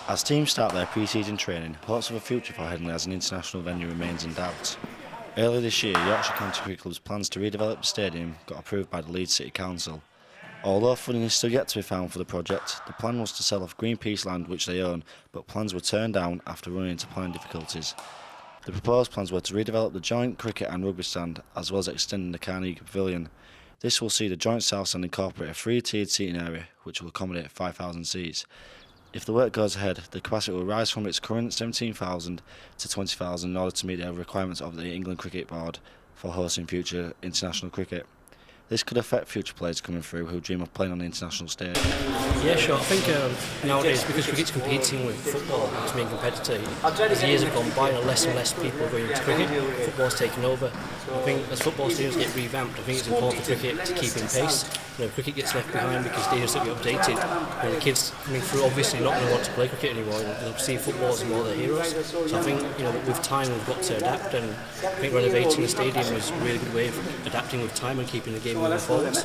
As teams start their pre-season training, hopes of a future for Headingley as an international venue remains in doubt. Earlier this year, Yorkshire County Cricket Club's plans to redevelop the stadium got approved by the Leeds City Council. Although funding is still yet to be found for the project, the plan was to sell off Greenpeace land which they own, but plans were turned down after running into planning difficulties. The proposed plans were to redevelop the joint cricket and rugby stand, as well as extending the Carnegie Pavilion. This will see the joint south stand incorporate a three-tiered seating area, which will accommodate 5,000 seats. If the work goes ahead, the capacity will rise from its current 17,000 to 20,000 in order to meet the requirements of the England Cricket Board for hosting future international cricket. This could affect future players coming through who dream of playing on the international stage. Yeah, sure. I think nowadays, because cricket's competing with football, it's being competitive, as years have gone by, less and less people are going into cricket. Football's taken over. I think as football stadiums get revamped, I think it's important for cricket to keep in pace. Cricket gets left behind because stadiums don't get updated. The kids coming through obviously not going to want to play cricket anymore. They'll see football as more their heroes. So I think with time we've got to adapt, and I think renovating the stadium is a really good way of adapting with time and keeping the game moving forward.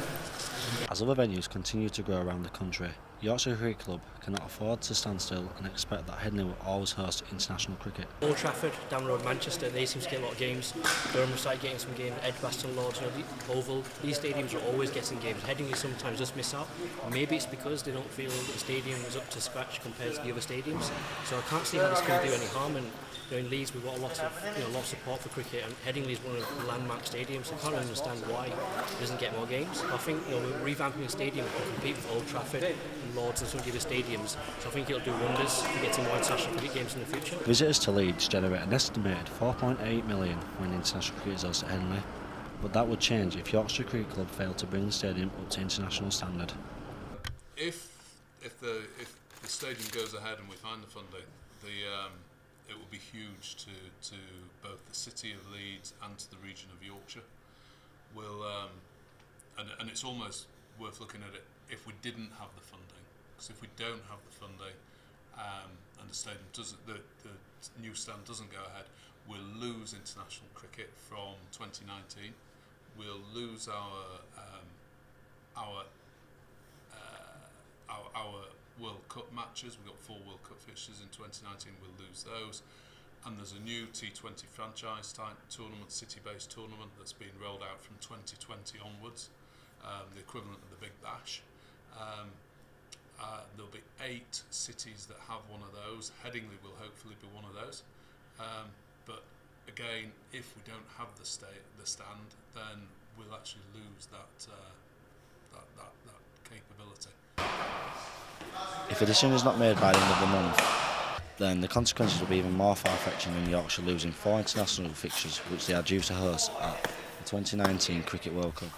As other venues continue to grow around the country, Yorkshire Cricket Club cannot afford to stand still and expect that Headingley will always host international cricket. Old Trafford, down the road Manchester, they seem to get a lot of games. Durham will start getting some games. Edgbaston, Lords, the Oval, these stadiums are always getting games. Headingley sometimes just miss out. Maybe it's because they don't feel that the stadium is up to scratch compared to the other stadiums. So I can't see how this can do any harm. And in Leeds we've got a lot of support for cricket, and Headingley is one of the landmark stadiums. So I can't understand why it doesn't get more games. I think revamping the stadium will compete with Old Trafford and Lords and some of the other stadiums. So I think it'll do wonders for getting more international cricket games in the future. Visitors to Leeds generate an estimated 4.8 million when international cricket is hosted at Headingley, but that would change if Yorkshire Cricket Club failed to bring the stadium up to international standard. If the stadium goes ahead and we find the funding, it will be huge to both the city of Leeds and to the region of Yorkshire. And it's almost worth looking at it if we didn't have the funding, because if we don't have the funding and the stadium doesn't, the new stand doesn't go ahead, we'll lose international cricket from 2019. We'll lose our World Cup matches. We've got 4 World Cup fixtures in 2019. We'll lose those. And there's a new T20 franchise type tournament, city-based tournament that's been rolled out from 2020 onwards, the equivalent of the Big Bash. There'll be 8 cities that have one of those. Headingley will hopefully be one of those. But again, if we don't have the stand, then we'll actually lose that capability. If a decision is not made by the end of the month, then the consequences will be even more far-fetching than Yorkshire losing 4 international fixtures which they are due to host at the 2019 Cricket World Cup.